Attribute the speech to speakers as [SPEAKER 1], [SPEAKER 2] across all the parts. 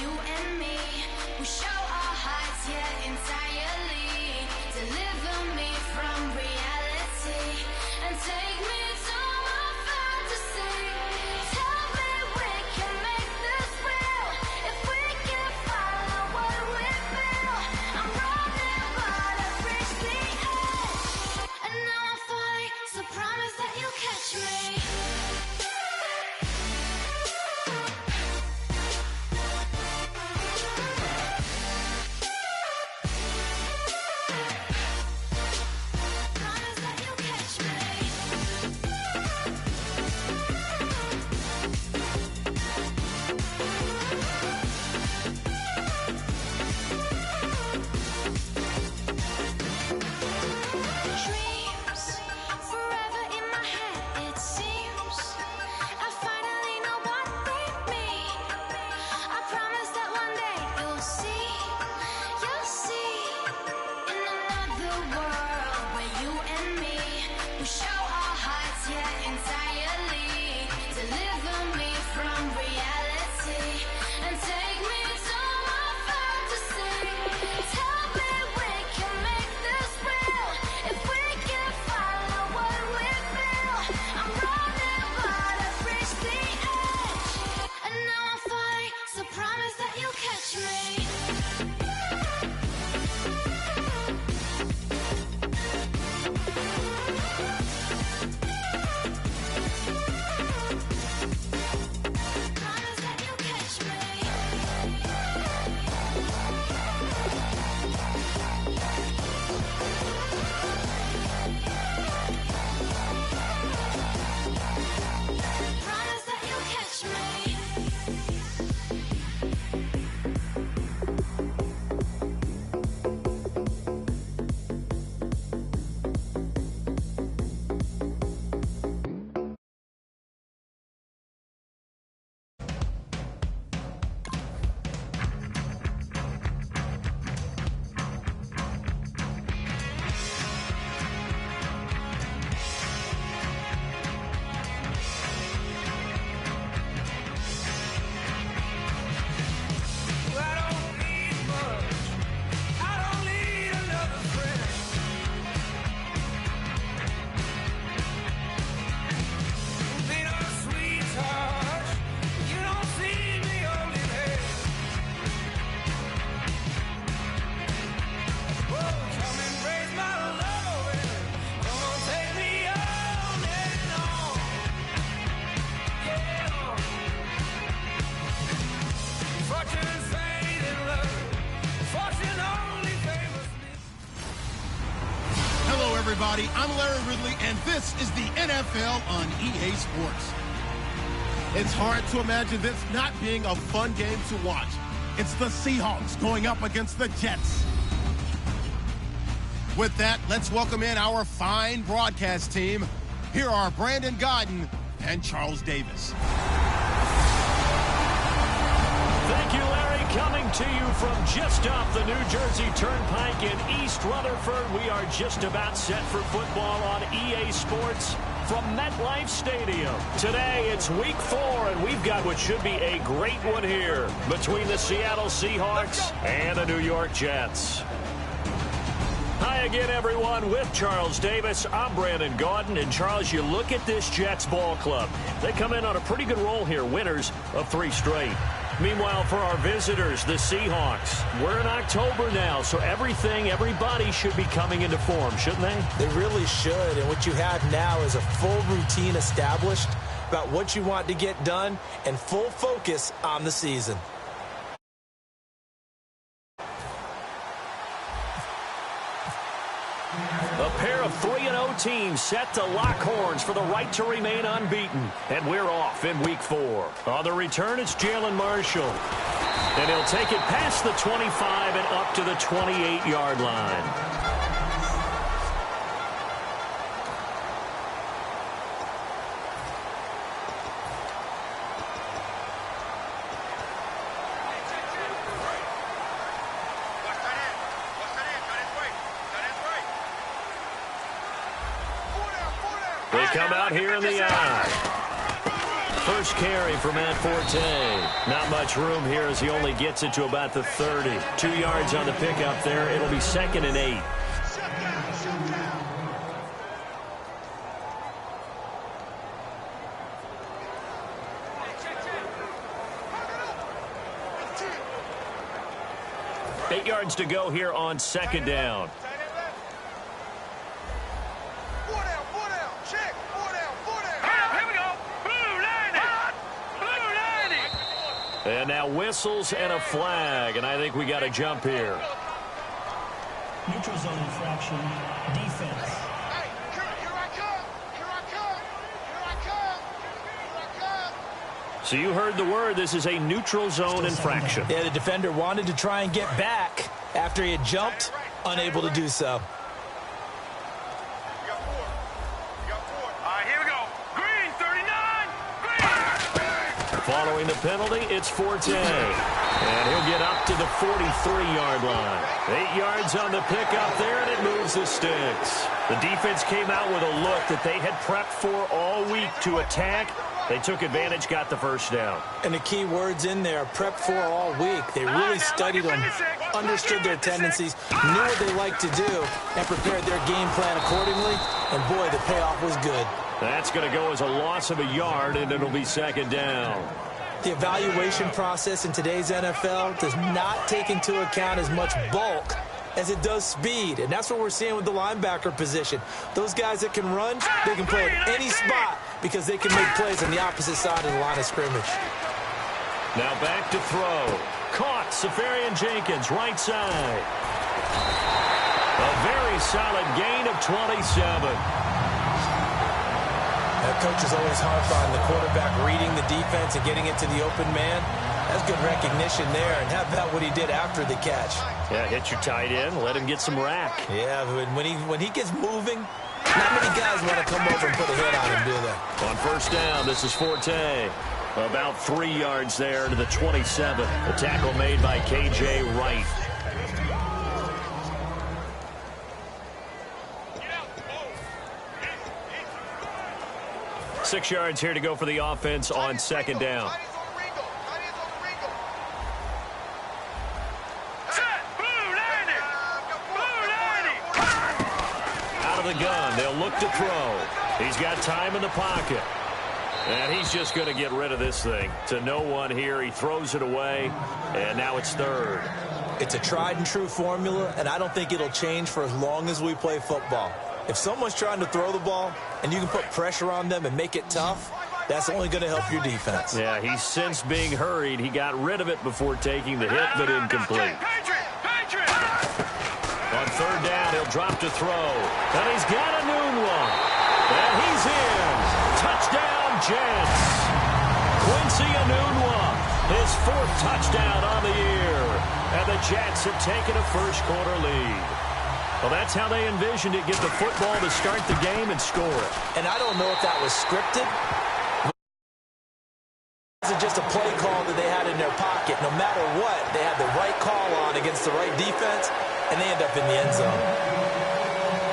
[SPEAKER 1] you and me, we show our hearts, yeah, entirely. Deliver me from reality and take me to my fantasy. Tell me we can make this real if we can follow what we feel. I'm running, but I've reached the edge, and now I'm falling, so promise that you'll catch me.
[SPEAKER 2] Everybody, I'm Larry Ridley, and this is the NFL on EA Sports. It's hard to imagine this not being a fun game to watch. It's the Seahawks going up against the Jets. With that, let's welcome in our fine broadcast team. Here are Brandon Godden and Charles Davis.
[SPEAKER 3] Thank you, Larry. Coming to you from just off the New Jersey Turnpike in East Rutherford, we are just about set for football on EA Sports from MetLife Stadium. Today, it's Week 4, and we've got what should be a great one here between the Seattle Seahawks and the New York Jets. Hi again, everyone. With Charles Davis, I'm Brandon Gaudin. And, Charles, you look at this Jets ball club. They come in on a pretty good roll here, winners of 3 straight. Meanwhile, for our visitors, the Seahawks, we're in October now, so everybody should be coming into form, shouldn't they?
[SPEAKER 4] They really should, and what you have now is a full routine established about what you want to get done and full focus on the season.
[SPEAKER 3] A pair of 3-0 teams set to lock horns for the right to remain unbeaten. And we're off in Week 4. On the return, it's Jalen Marshall. And he'll take it past the 25 and up to the 28-yard line. They come out here in the eye. First carry for Matt Forte. Not much room here as he only gets it to about the 30. 2 yards on the pickup there. It'll be 2nd and 8. Eight yards to go here on 2nd down. And now whistles and a flag, and I think we got to jump here.
[SPEAKER 5] Neutral zone infraction, defense.
[SPEAKER 6] Hey, here I come. Here I come. Here I come. Here I come.
[SPEAKER 3] So you heard the word. This is a neutral zone infraction.
[SPEAKER 4] Yeah, the defender wanted to try and get back after he had jumped, unable to do so.
[SPEAKER 3] Following the penalty, it's Forte. And he'll get up to the 43-yard line. 8 yards on the pickup there, and it moves the sticks. The defense came out with a look that they had prepped for all week to attack. They took advantage, got the first down.
[SPEAKER 4] And the key words in there, prepped for all week. They really studied them, understood their tendencies, knew what they like to do, and prepared their game plan accordingly. And, boy, the payoff was good.
[SPEAKER 3] That's going to go as a loss of a yard, and it'll be 2nd down.
[SPEAKER 4] The evaluation process in today's NFL does not take into account as much bulk as it does speed, and that's what we're seeing with the linebacker position. Those guys that can run, they can play at any spot because they can make plays on the opposite side of the line of scrimmage.
[SPEAKER 3] Now back to throw. Caught, Safarian Jenkins, right side. A very solid gain of 27.
[SPEAKER 4] Coaches always harp on the quarterback reading the defense and getting it to the open man. That's good recognition there, and how about what he did after the catch?
[SPEAKER 3] Yeah, hit your tight end, let him get some rack.
[SPEAKER 4] Yeah, but when he gets moving, not many guys want to come over and put a hit on him, do they?
[SPEAKER 3] On 1st down, this is Forte. About 3 yards there to the 27. The tackle made by K.J. Wright. Six yards here to go for the offense on 2nd down. Out of the gun, they'll look to throw. He's got time in the pocket. And he's just going to get rid of this thing. To no one here, he throws it away, and now it's 3rd.
[SPEAKER 4] It's a tried and true formula, and I don't think it'll change for as long as we play football. If someone's trying to throw the ball and you can put pressure on them and make it tough, that's only going to help your defense.
[SPEAKER 3] Yeah, he's since being hurried. He got rid of it before taking the hit, but incomplete. On 3rd down, he'll drop to throw. And he's got a noon one. And he's in. Touchdown, Jets. Quincy Enunwa, his 4th touchdown on the year. And the Jets have taken a first-quarter lead. Well, that's how they envisioned it, get the football to start the game and score it.
[SPEAKER 4] And I don't know if that was scripted. Is it just a play call that they had in their pocket? No matter what, they had the right call on against the right defense, and they end up in the end zone.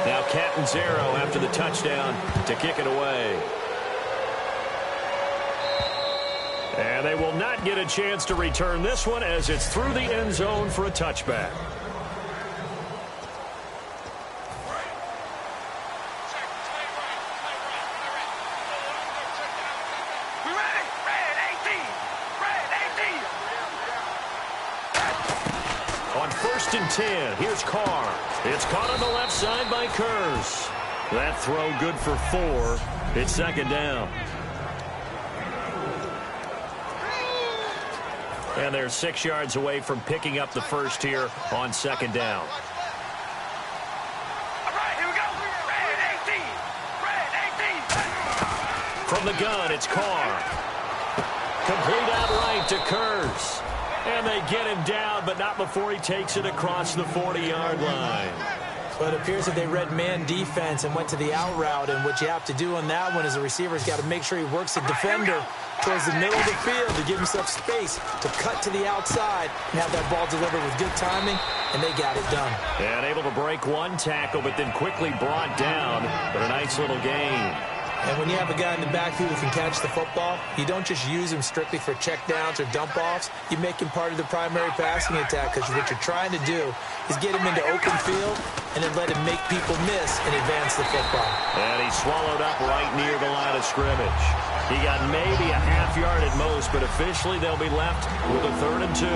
[SPEAKER 3] Now Catanzaro after the touchdown to kick it away. And they will not get a chance to return this one as it's through the end zone for a touchback. On 1st and 10, here's Carr. It's caught on the left side by Kurz. That throw good for 4. It's 2nd down. And they're 6 yards away from picking up the first here on 2nd down. From the gun, it's Carr. Complete outright to Kurz. And they get him down, but not before he takes it across the 40-yard line.
[SPEAKER 4] But it appears that they read man defense and went to the out route, and what you have to do on that one is the receiver's got to make sure he works the defender towards the middle of the field to give himself space to cut to the outside and have that ball delivered with good timing, and they got it done.
[SPEAKER 3] And able to break one tackle, but then quickly brought down, but a nice little gain.
[SPEAKER 4] And when you have a guy in the backfield who can catch the football, you don't just use him strictly for checkdowns or dump-offs. You make him part of the primary passing attack, because what you're trying to do is get him into open field and then let him make people miss and advance the football.
[SPEAKER 3] And he's swallowed up right near the line of scrimmage. He got maybe a half yard at most, but officially they'll be left with a 3rd and 2.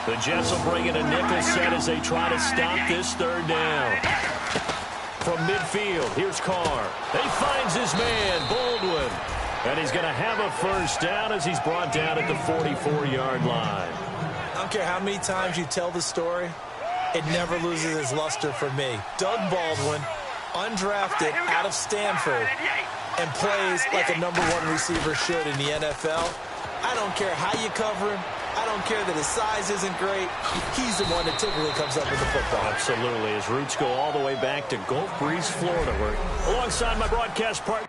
[SPEAKER 3] The Jets will bring in a nickel set as they try to stop this 3rd down. From midfield, here's Carr. He finds his man, Baldwin. And he's going to have a 1st down as he's brought down at the 44-yard line.
[SPEAKER 4] I don't care how many times you tell the story, it never loses its luster for me. Doug Baldwin, undrafted out of Stanford, and plays like a #1 receiver should in the NFL. I don't care how you cover him. I don't care that his size isn't great. He's the one that typically comes up with the football.
[SPEAKER 3] Absolutely. His roots go all the way back to Gulf Breeze, Florida, where alongside my broadcast partner.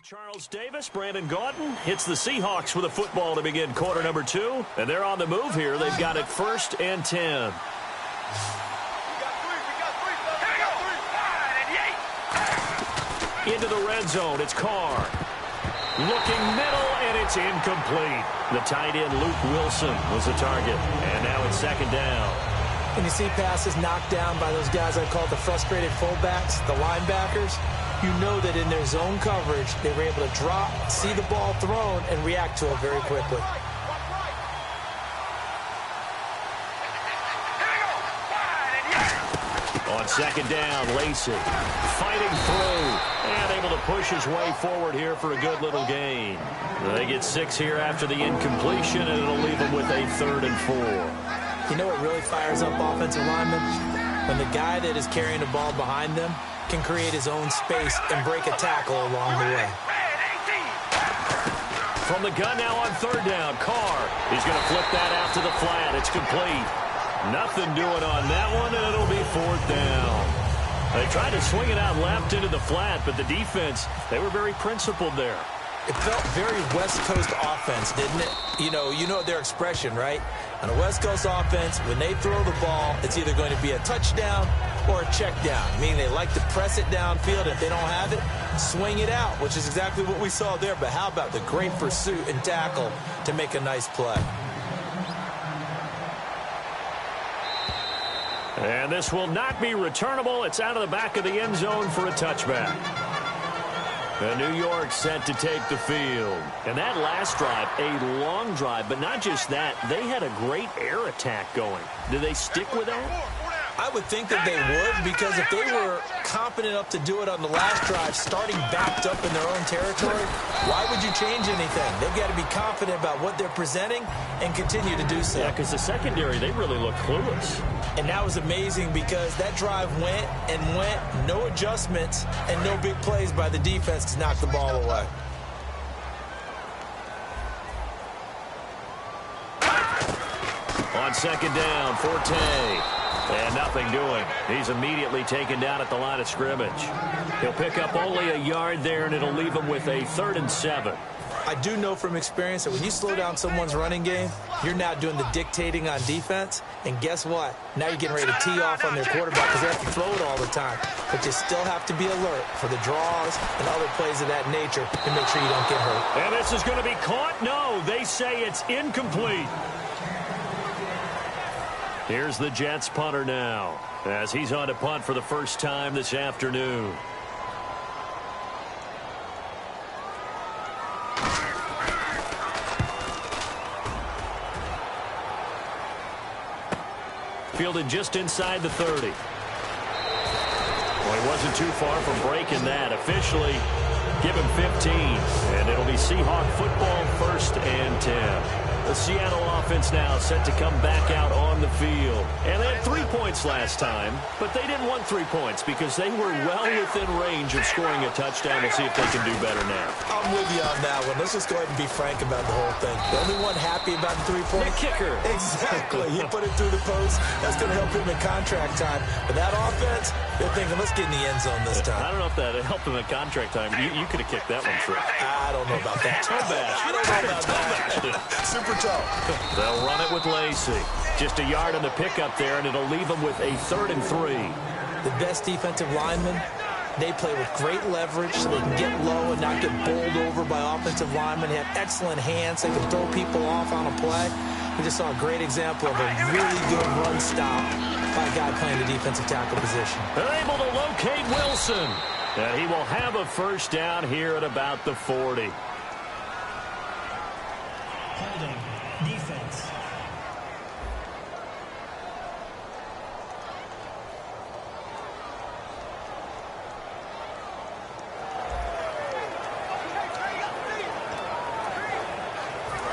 [SPEAKER 3] Charles Davis, Brandon Gaudin hits the Seahawks with a football to begin quarter number 2. And they're on the move here. They've got it 1st and 10. Into the red zone, it's Carr. Looking middle, and it's incomplete. The tight end, Luke Wilson, was the target. And now it's 2nd down.
[SPEAKER 4] When you see passes knocked down by those guys I call the frustrated fullbacks, the linebackers, you know that in their zone coverage, they were able to drop, see the ball thrown, and react to it very quickly.
[SPEAKER 3] On 2nd down, Lacey fighting through and able to push his way forward here for a good little gain. They get 6 here after the incompletion, and it'll leave them with a 3rd and 4.
[SPEAKER 4] You know what really fires up offensive linemen? When the guy that is carrying the ball behind them can create his own space and break a tackle along the way.
[SPEAKER 3] From the gun now on 3rd down, Carr. He's going to flip that out to the flat. It's complete. Nothing doing on that one, and it'll be 4th down. They tried to swing it out left into the flat, but the defense, they were very principled there.
[SPEAKER 4] It felt very West Coast offense, didn't it? You know their expression, right? On a West Coast offense, when they throw the ball, it's either going to be a touchdown or a check down, meaning they like to press it downfield. If they don't have it, swing it out, which is exactly what we saw there. But how about the great pursuit and tackle to make a nice play?
[SPEAKER 3] And this will not be returnable. It's out of the back of the end zone for a touchback. And New York set to take the field. And that last drive, a long drive, but not just that. They had a great air attack going. Did they stick with that?
[SPEAKER 4] I would think that they would, because if they were confident enough to do it on the last drive, starting backed up in their own territory, why would you change anything? They've got to be confident about what they're presenting and continue to do so.
[SPEAKER 3] Yeah, because the secondary, they really looked clueless.
[SPEAKER 4] And that was amazing because that drive went and went, no adjustments, and no big plays by the defense to knock the ball away.
[SPEAKER 3] On 2nd down, Forte. And nothing doing. He's immediately taken down at the line of scrimmage. He'll pick up only a yard there, and it'll leave him with a 3rd and 7.
[SPEAKER 4] I do know from experience that when you slow down someone's running game, you're now doing the dictating on defense. And guess what? Now you're getting ready to tee off on their quarterback because they have to throw it all the time. But you still have to be alert for the draws and other plays of that nature to make sure you don't get hurt.
[SPEAKER 3] And this is going to be caught? No, they say it's incomplete. Here's the Jets punter now as he's on to punt for the first time this afternoon. Fielded just inside the 30. Well, he wasn't too far from breaking that. Officially, give him 15. And it'll be Seahawk football, 1st and 10. The Seattle offense now set to come back out on the field. And they had 3 points last time, but they didn't want 3 points because they were well within range of scoring a touchdown. We'll see if they can do better now.
[SPEAKER 4] I'm with you on that one. Let's just go ahead and be frank about the whole thing. The only one happy about the 3-point?
[SPEAKER 3] The kicker.
[SPEAKER 4] Exactly. He put it through the post. That's going to help him in contract time. But that offense, they're thinking, let's get in the end zone this time.
[SPEAKER 3] I don't know if that helped him in contract time. You could have kicked that one through.
[SPEAKER 4] I don't know about that.
[SPEAKER 3] Toe bash.
[SPEAKER 4] I don't know about that. Super toe.
[SPEAKER 3] They'll run it with Lacey. Just a yard on the pickup there, and it'll leave them with a 3rd and 3.
[SPEAKER 4] The best defensive linemen, they play with great leverage so they can get low and not get bowled over by offensive linemen. They have excellent hands. They can throw people off on a play. We just saw a great example of a really good run stop by a guy playing the defensive tackle position.
[SPEAKER 3] They're able to locate Wilson. And he will have a first down here at about the 40.
[SPEAKER 5] Holding. Defense.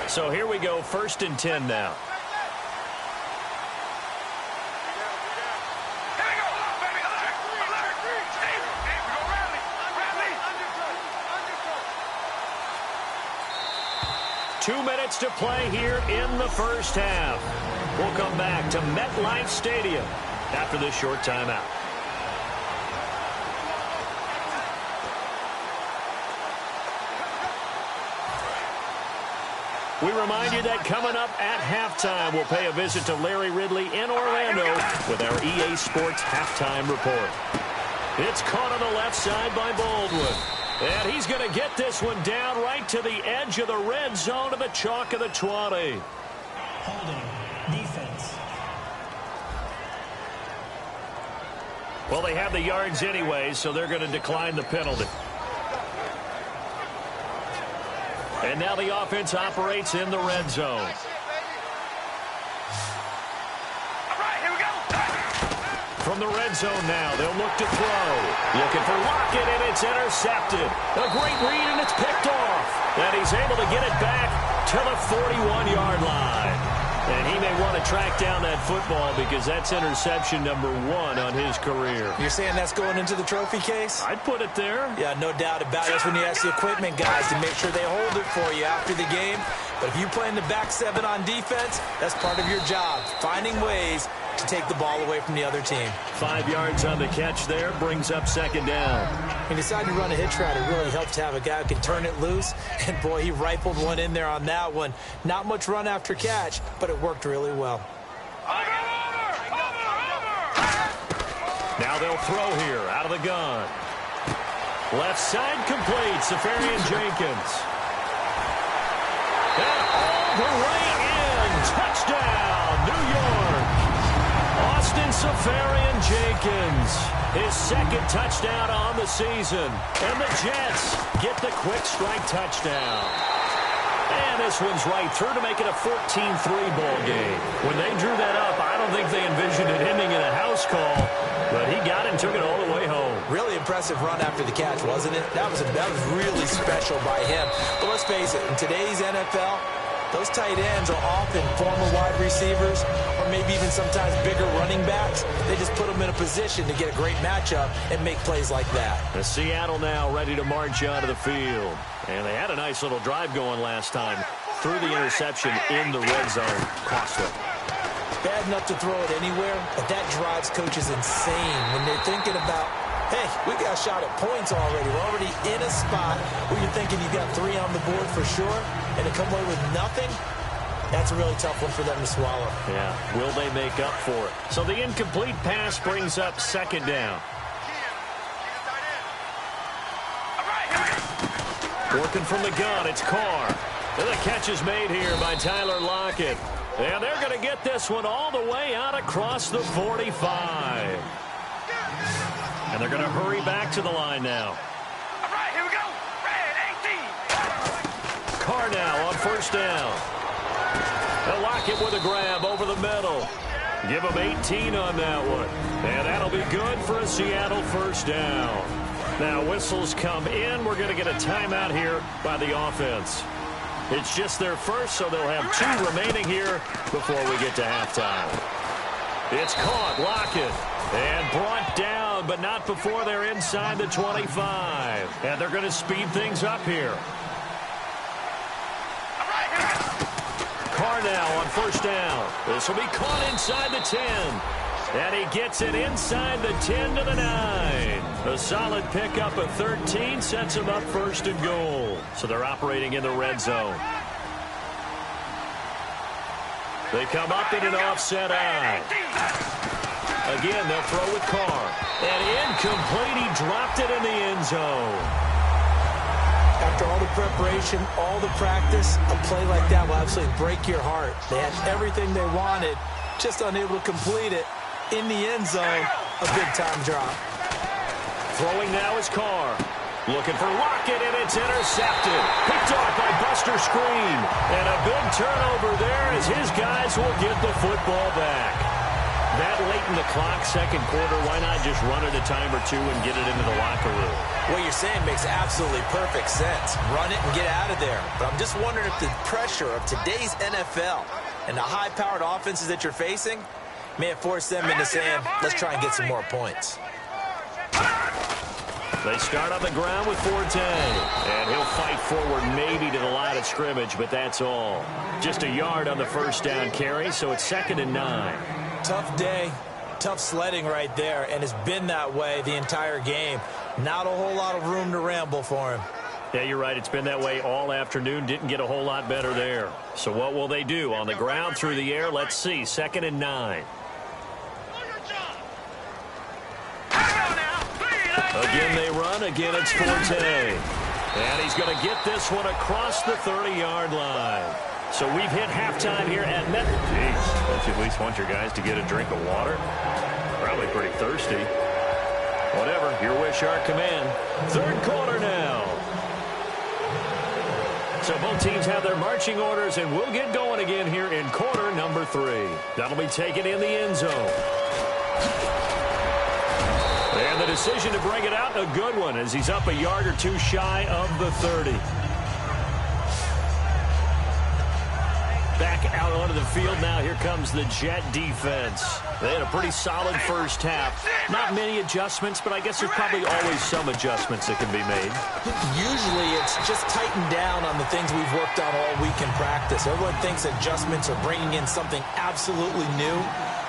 [SPEAKER 3] So here we go, 1st and 10 now. Two minutes to play here in the first half. We'll come back to MetLife Stadium after this short timeout. We remind you that coming up at halftime, we'll pay a visit to Larry Ridley in Orlando with our EA Sports Halftime Report. It's caught on the left side by Baldwin. And he's going to get this one down right to the edge of the red zone to the chalk of the 20.
[SPEAKER 5] Holding. Defense.
[SPEAKER 3] Well, they have the yards anyway, so they're going to decline the penalty. And now the offense operates in the red zone. From the red zone now, they'll look to throw. Looking for Lockett, and it's intercepted. A great read, and it's picked off. And he's able to get it back to the 41-yard line. And he may want to track down that football because that's interception number 1 on his career.
[SPEAKER 4] You're saying that's going into the trophy case?
[SPEAKER 3] I'd put it there.
[SPEAKER 4] Yeah, no doubt about it. That's when you ask the equipment guys to make sure they hold it for you after the game. But if you play in the back 7 on defense, that's part of your job, finding ways to take the ball away from the other team.
[SPEAKER 3] 5 yards on the catch there, brings up 2nd down.
[SPEAKER 4] He decided to run a hitch route. It really helps to have a guy who can turn it loose. And, boy, he rifled one in there on that one. Not much run after catch, but it worked really well.
[SPEAKER 3] Now they'll throw here out of the gun. Left side complete, Safarian Jenkins. And all the way in. Touchdown, New York. Austin Safarian Jenkins, his 2nd touchdown on the season. And the Jets get the quick strike touchdown. And this one's right through to make it a 14-3 ball game. When they drew that up, I don't think they envisioned it ending in a house call, but he got it and took it all the way home.
[SPEAKER 4] Really impressive run after the catch, wasn't it? That was really special by him. But let's face it, in today's NFL, those tight ends are often former wide receivers or maybe even sometimes bigger running backs. They just put them in a position to get a great matchup and make plays like that.
[SPEAKER 3] The Seattle now ready to march onto the field. And they had a nice little drive going last time. Through the interception in the red zone. Cost them.
[SPEAKER 4] Bad enough to throw it anywhere, but that drives coaches insane when they're thinking about Hey, we got a shot at points already. We're already in a spot where you're thinking you got 3 on the board for sure, and to come away with nothing, that's a really tough one for them to swallow.
[SPEAKER 3] Yeah, will they make up for it? So the incomplete pass brings up second down. Working from the gun, it's Carr. And the catch is made here by Tyler Lockett. And they're going to get this one all the way out across the 45. And they're going to hurry back to the line now.
[SPEAKER 6] All right, here we go. Red 18.
[SPEAKER 3] Carr now on first down. And Lockett with a grab over the middle. Give him 18 on that one. And that'll be good for a Seattle first down. Now whistles come in. We're going to get a timeout here by the offense. It's just their first, so they'll have 2 remaining here before we get to halftime. It's caught, Lockett, and brought down, but not before they're inside the 25. And they're going to speed things up here. Carr now on first down. This will be caught inside the 10. And he gets it inside the 10 to the 9. A solid pickup of 13 sets him up first and goal. So they're operating in the red zone. They come up in an offset eye. Again, they'll throw with Carr. And incomplete, he dropped it in the end zone.
[SPEAKER 4] After all the preparation, all the practice, a play like that will absolutely break your heart. They had everything they wanted, just unable to complete it. In the end zone, a big-time drop.
[SPEAKER 3] Throwing now is Carr. Looking for Lockett, and it's intercepted. Picked off by Buster Screen. And a big turnover there as his guys will get the football back. That late in the clock, second quarter, why not just run it a time or 2 and get it into the locker room?
[SPEAKER 4] What you're saying makes absolutely perfect sense. Run it and get out of there. But I'm just wondering if the pressure of today's NFL and the high-powered offenses that you're facing may have forced them into saying, let's try and get some more points.
[SPEAKER 3] They start on the ground with Forte. And he'll fight forward maybe to the line of scrimmage, but that's all. Just a yard on the first down carry, so it's 2nd and 9.
[SPEAKER 4] Tough day, tough sledding right there, and it's been that way the entire game. Not a whole lot of room to ramble for him.
[SPEAKER 3] Yeah, you're right. It's been that way all afternoon. Didn't get a whole lot better there. So what will they do? On the ground, through the air? Let's see. 2nd and 9. Again, they run. Again, it's Forte. And he's going to get this one across the 30-yard line. So we've hit halftime here at Met. Jeez, don't you at least want your guys to get a drink of water? Probably pretty thirsty. Whatever, your wish, our command. Third quarter now. So both teams have their marching orders, and we'll get going again here in quarter number 3. That'll be taken in the end zone. And the decision to bring it out, a good one, as he's up a yard or 2 shy of the 30. Back out onto the field now. Here comes the Jet defense. They had a pretty solid first half. Not many adjustments, but I guess there's probably always some adjustments that can be made.
[SPEAKER 4] Usually it's just tightened down on the things we've worked on all week in practice. Everyone thinks adjustments are bringing in something absolutely new.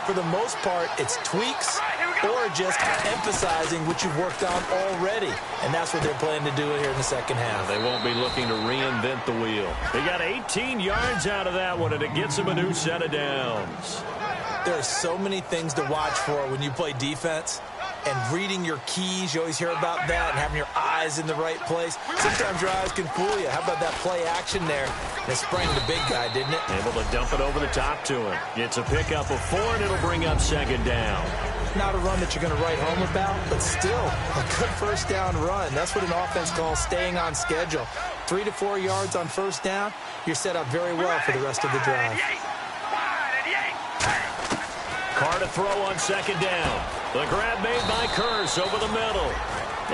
[SPEAKER 4] For the most part, it's tweaks or just emphasizing what you've worked on already. And that's what they're planning to do here in the second half.
[SPEAKER 3] They won't be looking to reinvent the wheel. They got 18 yards out of that one, and it gets them a new set of downs.
[SPEAKER 4] There are so many things to watch for when you play defense. And reading your keys, you always hear about that, and having your eyes in the right place. Sometimes your eyes can fool you. How about that play action there? It sprang the big guy, didn't it?
[SPEAKER 3] Able to dump it over the top to him. It's a pickup of 4, and it'll bring up second down.
[SPEAKER 4] Not a run that you're going to write home about, but still a good first down run. That's what an offense calls staying on schedule. 3 to 4 yards on first down, you're set up very well for the rest of the drive.
[SPEAKER 3] Carr to throw on second down. The grab made by Kearse over the middle.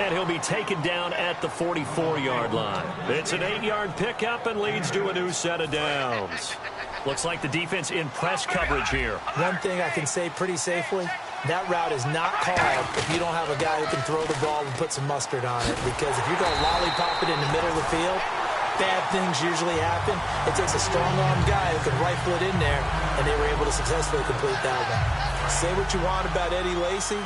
[SPEAKER 3] And he'll be taken down at the 44-yard line. It's an 8-yard pickup and leads to a new set of downs. Looks like the defense in press coverage here.
[SPEAKER 4] One thing I can say pretty safely, that route is not called if you don't have a guy who can throw the ball and put some mustard on it. Because if you're going to lollipop it in the middle of the field, bad things usually happen. It takes a strong-armed guy who can rifle it in there, and they were able to successfully complete that one. Say what you want about Eddie Lacy,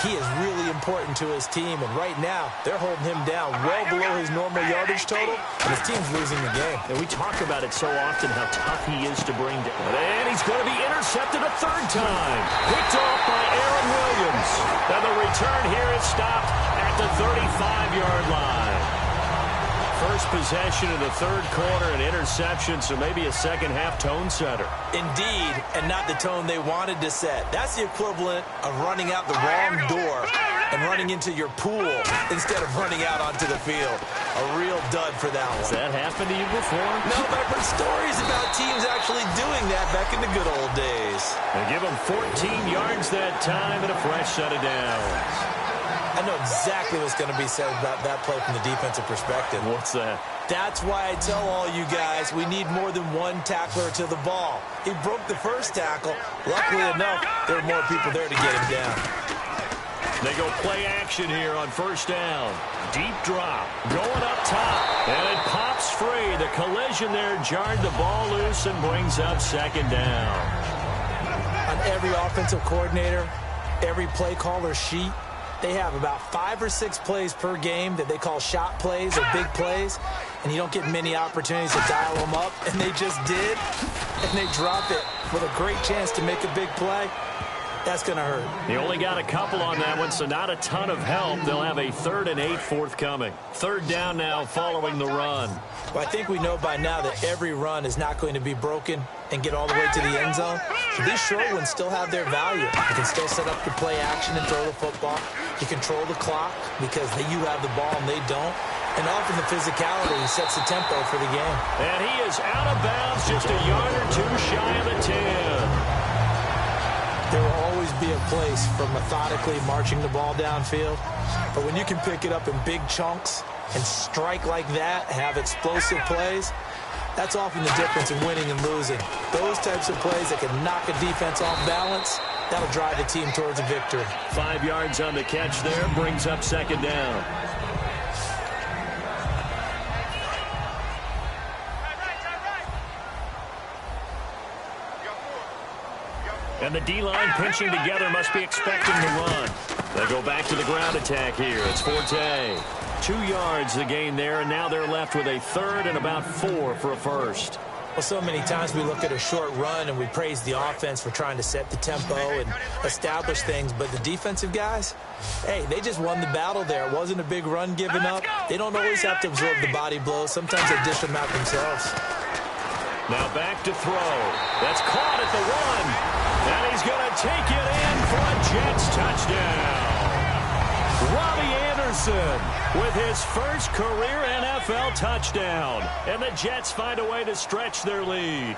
[SPEAKER 4] He is really important to his team, and right now, they're holding him down well below his normal yardage total, and his team's losing the game.
[SPEAKER 3] And we talk about it so often, how tough he is to bring down. And he's going to be intercepted a third time. Picked off by Aaron Williams. And the return here is stopped at the 35-yard line. First possession of the third quarter, an interception, so maybe a second-half tone setter.
[SPEAKER 4] Indeed, and not the tone they wanted to set. That's the equivalent of running out the wrong door and running into your pool instead of running out onto the field. A real dud for that one.
[SPEAKER 3] Has that happened to you before?
[SPEAKER 4] No, but I've heard stories about teams actually doing that back in the good old days.
[SPEAKER 3] They give him 14 yards that time and a fresh set of downs.
[SPEAKER 4] I know exactly what's going to be said about that play from the defensive perspective.
[SPEAKER 3] What's that?
[SPEAKER 4] That's why I tell all you guys we need more than one tackler to the ball. He broke the first tackle. Luckily enough, there were more people there to get him down.
[SPEAKER 3] They go play action here on first down. Deep drop. Going up top. And it pops free. The collision there jarred the ball loose and brings up second down.
[SPEAKER 4] On every offensive coordinator, every play caller sheet, they have about 5 or 6 plays per game that they call shot plays or big plays, and you don't get many opportunities to dial them up, and they just did, and they drop it with a great chance to make a big play. That's going to hurt.
[SPEAKER 3] He only got a couple on that one, so not a ton of help. They'll have a 3rd and 8 forthcoming. Third down now following the run.
[SPEAKER 4] Well, I think we know by now that every run is not going to be broken and get all the way to the end zone. So these short ones still have their value. You can still set up the play action and throw the football. You control the clock because you have the ball and they don't. And often the physicality sets the tempo for the game.
[SPEAKER 3] And he is out of bounds, just a yard or two shy of the 10.
[SPEAKER 4] There will always be a place for methodically marching the ball downfield. But when you can pick it up in big chunks and strike like that, have explosive plays, that's often the difference in winning and losing. Those types of plays that can knock a defense off balance, that'll drive the team towards a victory.
[SPEAKER 3] 5 yards on the catch there, brings up second down. And the D-line pinching together, must be expecting the run. They go back to the ground attack here. It's Forte. 2 yards the gain there, and now they're left with a 3rd and about 4 for a first.
[SPEAKER 4] Well, so many times we look at a short run and we praise the offense for trying to set the tempo and establish things, but the defensive guys, hey, they just won the battle there. It wasn't a big run given up. They don't always have to absorb the body blows. Sometimes they dish them out themselves.
[SPEAKER 3] Now back to throw. That's caught at the 1. And he's going to take it in for a Jets touchdown. Robbie Anderson with his first career NFL touchdown. And the Jets find a way to stretch their lead.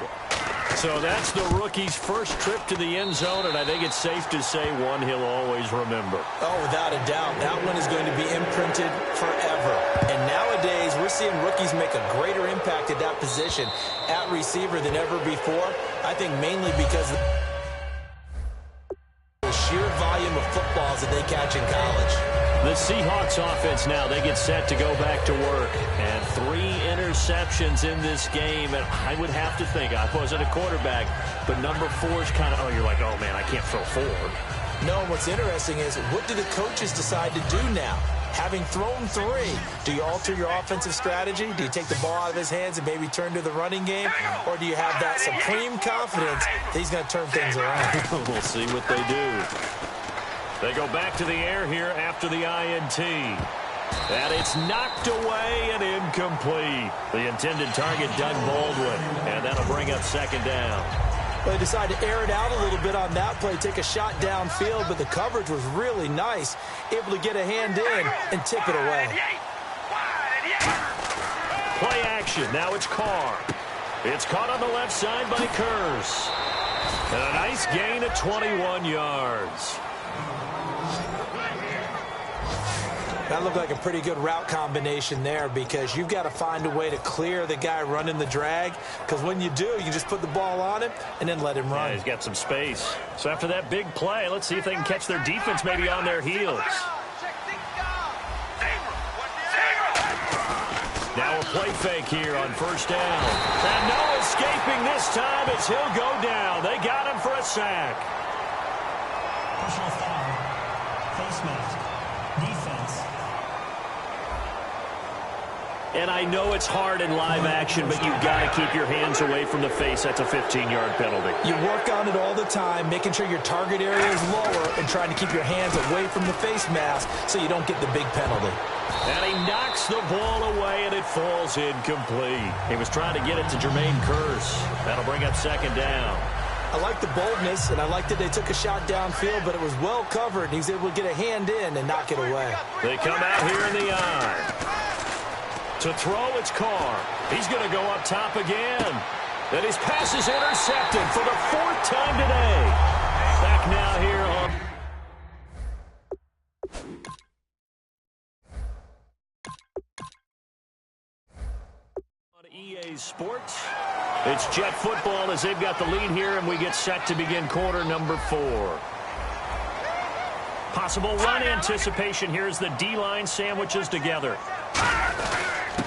[SPEAKER 3] So that's the rookie's first trip to the end zone, and I think it's safe to say one he'll always remember.
[SPEAKER 4] Oh, without a doubt. That one is going to be imprinted forever. And nowadays, we're seeing rookies make a greater impact at that position at receiver than ever before. I think mainly because of the sheer volume of footballs that they catch in college.
[SPEAKER 3] The Seahawks offense now, they get set to go back to work. And 3 interceptions in this game. And I would have to think, I wasn't a quarterback, but number 4 is kind of, oh, you're like, oh, man, I can't throw 4.
[SPEAKER 4] No, and what's interesting is, what do the coaches decide to do now? Having thrown 3, do you alter your offensive strategy? Do you take the ball out of his hands and maybe turn to the running game? Or do you have that supreme confidence that he's going to turn things around?
[SPEAKER 3] We'll see what they do. They go back to the air here after the INT. And it's knocked away and incomplete. The intended target, Doug Baldwin. And that'll bring up second down.
[SPEAKER 4] Well, they decided to air it out a little bit on that play, take a shot downfield, but the coverage was really nice. Able to get a hand in and tip it away.
[SPEAKER 3] Play action. Now it's Carr. It's caught on the left side by Kurz. And a nice gain of 21 yards.
[SPEAKER 4] That looked like a pretty good route combination there, because you've got to find a way to clear the guy running the drag, because when you do, you just put the ball on him and then let him run.
[SPEAKER 3] Yeah, he's got some space. So after that big play, let's see if they can catch their defense maybe on their heels. Now a play fake here on first down. And no escaping this time as he'll go down. They got him for a sack.
[SPEAKER 5] Personal foul. Face mask. Defense.
[SPEAKER 3] And I know it's hard in live action, but you've got to keep your hands away from the face. That's a 15-yard penalty.
[SPEAKER 4] You work on it all the time, making sure your target area is lower and trying to keep your hands away from the face mask so you don't get the big penalty.
[SPEAKER 3] And he knocks the ball away, and it falls incomplete. He was trying to get it to Jermaine Kearse. That'll bring up second down.
[SPEAKER 4] I like the boldness, and I like that they took a shot downfield, but it was well covered. He's able to get a hand in and knock it away.
[SPEAKER 3] They come out here in the eye. To throw, it's Carr. He's going to go up top again. And his pass is intercepted for the fourth time today. Back now here on EA Sports. It's Jet football as they've got the lead here, and we get set to begin quarter number 4. Possible run anticipation here as the D-line sandwiches together.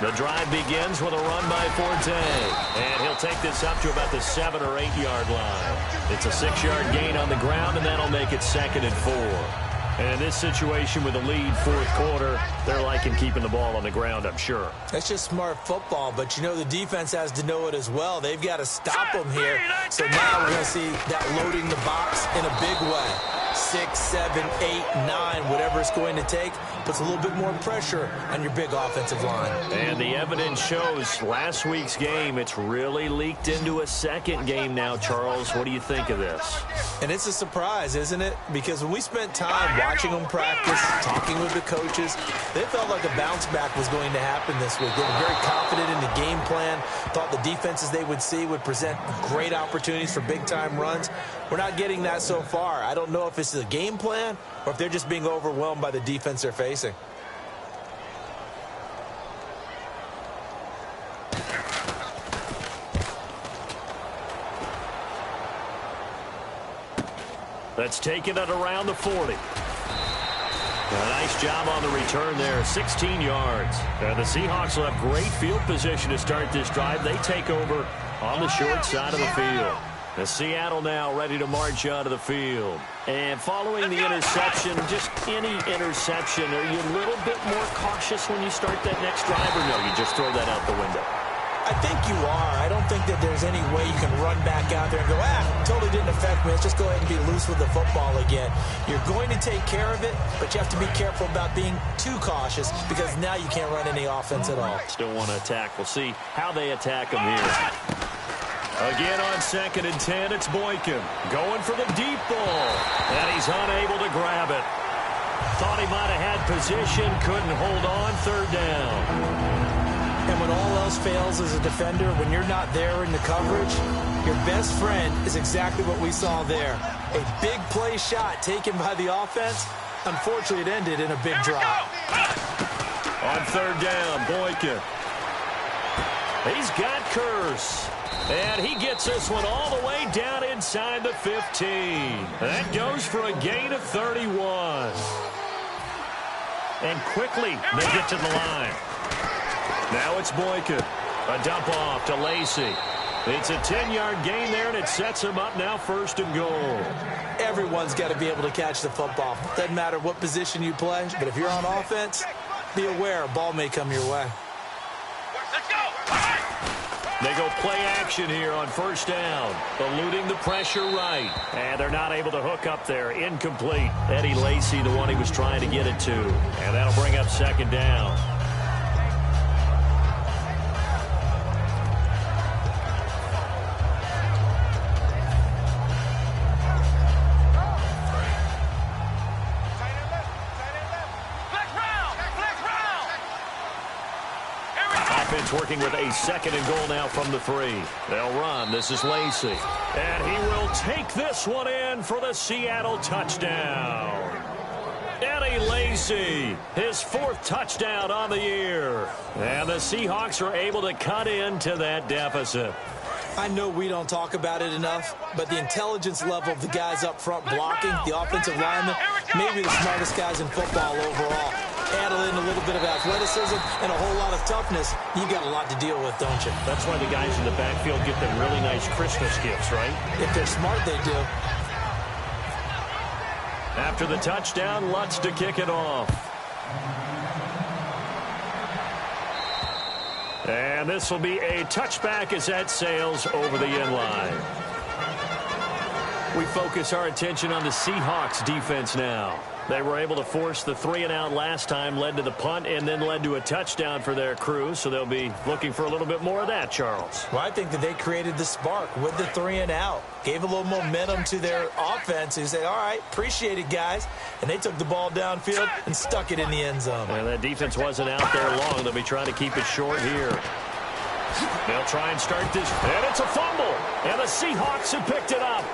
[SPEAKER 3] The drive begins with a run by Forte. And he'll take this up to about the 7- or 8-yard line. It's a 6-yard gain on the ground, and that'll make it 2nd and 4. And in this situation with the lead fourth quarter, they're liking keeping the ball on the ground, I'm sure.
[SPEAKER 4] That's just smart football, but you know the defense has to know it as well. They've got to stop them here. So now we're going to see that loading the box in a big way. 6, 7, 8, 9, whatever it's going to take, puts a little bit more pressure on your big offensive line.
[SPEAKER 3] And the evidence shows last week's game, it's really leaked into a second game now, Charles. What do you think of this?
[SPEAKER 4] And it's a surprise, isn't it? Because when we spent time watching them practice, talking with the coaches, they felt like a bounce back was going to happen this week. They were very confident in the game plan, thought the defenses they would see would present great opportunities for big-time runs. We're not getting that so far. I don't know if it's the game plan or if they're just being overwhelmed by the defense they're facing.
[SPEAKER 3] That's taken it around the 40. A nice job on the return there, 16 yards. And the Seahawks will have great field position to start this drive. They take over on the short side of the field. The Seattle now ready to march out of the field. And following the interception, just any interception, are you a little bit more cautious when you start that next drive, or no, you just throw that out the window?
[SPEAKER 4] I think you are. I don't think that there's any way you can run back out there and go, totally didn't affect me. Let's just go ahead and be loose with the football again. You're going to take care of it, but you have to be careful about being too cautious because now you can't run any offense at all.
[SPEAKER 3] Still want to attack. We'll see how they attack them here. Again on 2nd and 10, it's Boykin going for the deep ball, and he's unable to grab it. Thought he might have had position, couldn't hold on, 3rd down.
[SPEAKER 4] And when all else fails as a defender, when you're not there in the coverage, your best friend is exactly what we saw there. A big play shot taken by the offense. Unfortunately, it ended in a big drop.
[SPEAKER 3] On 3rd down, Boykin. He's got Kearse. And he gets this one all the way down inside the 15. That goes for a gain of 31. And quickly, they get to the line. Now it's Boykin. A dump off to Lacey. It's a 10-yard gain there, and it sets him up now 1st and goal.
[SPEAKER 4] Everyone's got to be able to catch the football. Doesn't matter what position you play, but if you're on offense, be aware a ball may come your way.
[SPEAKER 6] Let's go.
[SPEAKER 3] They go play action here on 1st down. Eluding the pressure right. And they're not able to hook up there. Incomplete. Eddie Lacy, the one he was trying to get it to. And that'll bring up 2nd down. Working with a 2nd and goal now from the 3. They'll run. This is Lacey. And he will take this one in for the Seattle touchdown. Eddie Lacy, his 4th touchdown on the year. And the Seahawks are able to cut into that deficit.
[SPEAKER 4] I know we don't talk about it enough, but the intelligence level of the guys up front blocking, the offensive linemen, maybe the smartest guys in football overall. Add in a little bit of athleticism and a whole lot of toughness, you've got a lot to deal with, don't you?
[SPEAKER 3] That's why the guys in the backfield get them really nice Christmas gifts, right?
[SPEAKER 4] If they're smart, they do.
[SPEAKER 3] After the touchdown, Lutz to kick it off. And this will be a touchback as that sails over the end line. We focus our attention on the Seahawks defense now. They were able to force the 3-and-out last time, led to the punt, and then led to a touchdown for their crew. So they'll be looking for a little bit more of that, Charles.
[SPEAKER 4] Well, I think that they created the spark with the 3-and-out. Gave a little momentum to their offense. Who said, all right, appreciate it, guys. And they took the ball downfield and stuck it in the end zone.
[SPEAKER 3] And that defense wasn't out there long. They'll be trying to keep it short here. They'll try and start this. And it's a fumble. And the Seahawks have picked it up.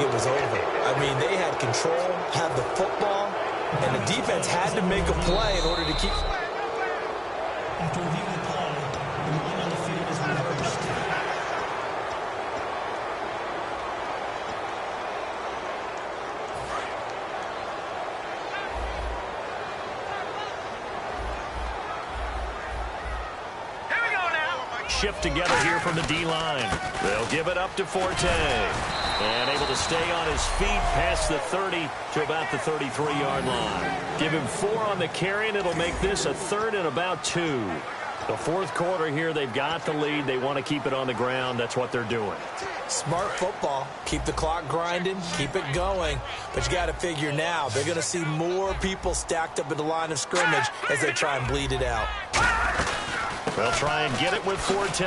[SPEAKER 4] It was over. I mean, they had control, had the football, and the defense had to make a play in order to keep.
[SPEAKER 5] After reviewing the play, the line on the field is reversed.
[SPEAKER 6] Here we go now.
[SPEAKER 3] Shift together here from the D-line. They'll give it up to Forte. And able to stay on his feet past the 30 to about the 33-yard line. Give him 4 on the carry, and it'll make this a 3rd and about 2. The fourth quarter here, they've got the lead. They want to keep it on the ground. That's what they're doing.
[SPEAKER 4] Smart football. Keep the clock grinding. Keep it going. But you got to figure now, they're going to see more people stacked up at the line of scrimmage as they try and bleed it out.
[SPEAKER 3] They'll try and get it with Forte.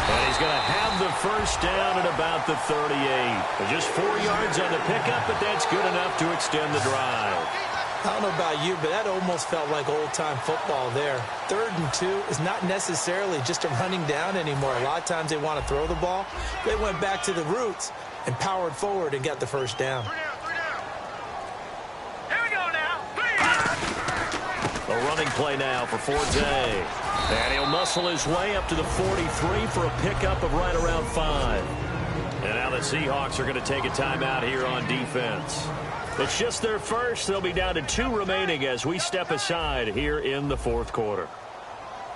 [SPEAKER 3] And he's going to have the first down at about the 38. Just 4 yards on the pickup, but that's good enough to extend the drive.
[SPEAKER 4] I don't know about you, but that almost felt like old-time football there. 3rd and 2 is not necessarily just a running down anymore. A lot of times they want to throw the ball. They went back to the roots and powered forward and got the first down.
[SPEAKER 6] 3 down. Here we go now.
[SPEAKER 3] A running play now for Forte. And he'll muscle his way up to the 43 for a pickup of right around 5. And now the Seahawks are going to take a timeout here on defense. It's just their first. They'll be down to 2 remaining as we step aside here in the fourth quarter.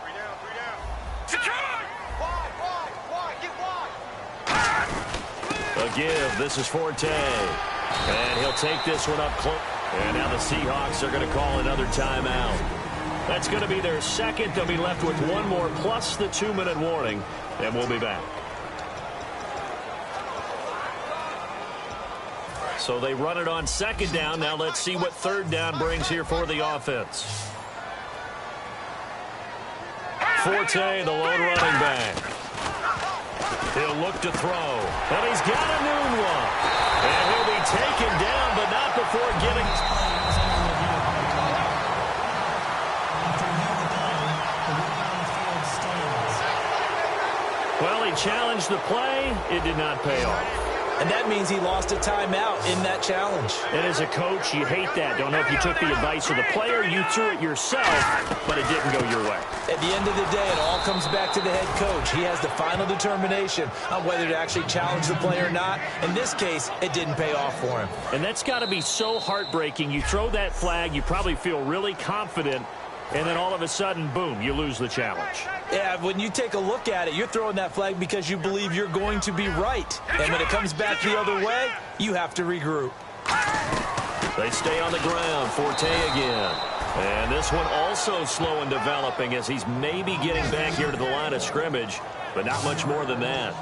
[SPEAKER 6] 3 down. Secure! Wide. Get wide.
[SPEAKER 3] A give. This is Forte. And he'll take this one up close. And now the Seahawks are going to call another timeout. That's going to be their second. They'll be left with 1 more plus the 2-minute warning, and we'll be back. So they run it on 2nd down. Now let's see what 3rd down brings here for the offense. Forte, the lone running back. He'll look to throw, and he's got a noon one. And he'll be taken down, but not before getting... Well, he challenged the play. It did not pay off.
[SPEAKER 4] And that means he lost a timeout in that challenge.
[SPEAKER 3] And as a coach, you hate that. Don't know if you took the advice of the player, you threw it yourself, but it didn't go your way.
[SPEAKER 4] At the end of the day, it all comes back to the head coach. He has the final determination on whether to actually challenge the play or not. In this case, it didn't pay off for him.
[SPEAKER 3] And that's got to be so heartbreaking. You throw that flag, you probably feel really confident, and then all of a sudden, boom, you lose the challenge.
[SPEAKER 4] Yeah, when you take a look at it, you're throwing that flag because you believe you're going to be right. And when it comes back the other way, you have to regroup.
[SPEAKER 3] They stay on the ground. Forte again. And this one also slow in developing as he's maybe getting back here to the line of scrimmage, but not much more than that.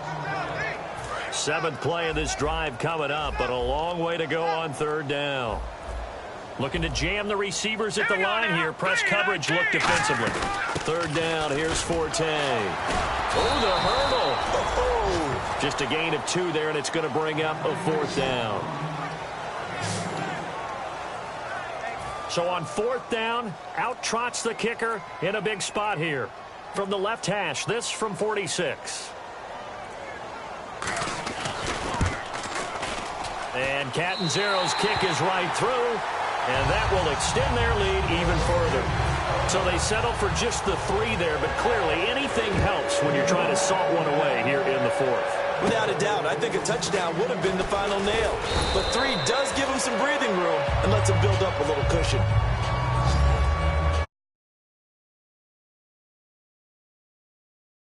[SPEAKER 3] 7th play of this drive coming up, but a long way to go on 3rd down. Looking to jam the receivers at the line here. Press coverage look defensively. 3rd down. Here's Forte. Oh, the hurdle. Oh, just a gain of 2 there, and it's going to bring up a 4th down. So on 4th down, out trots the kicker in a big spot here. From the left hash, this from 46. And Catanzero's kick is right through. And that will extend their lead even further. So they settle for just the 3 there, but clearly anything helps when you're trying to salt one away here in the 4th.
[SPEAKER 4] Without a doubt, I think a touchdown would have been the final nail. But 3 does give them some breathing room and lets them build up a little cushion.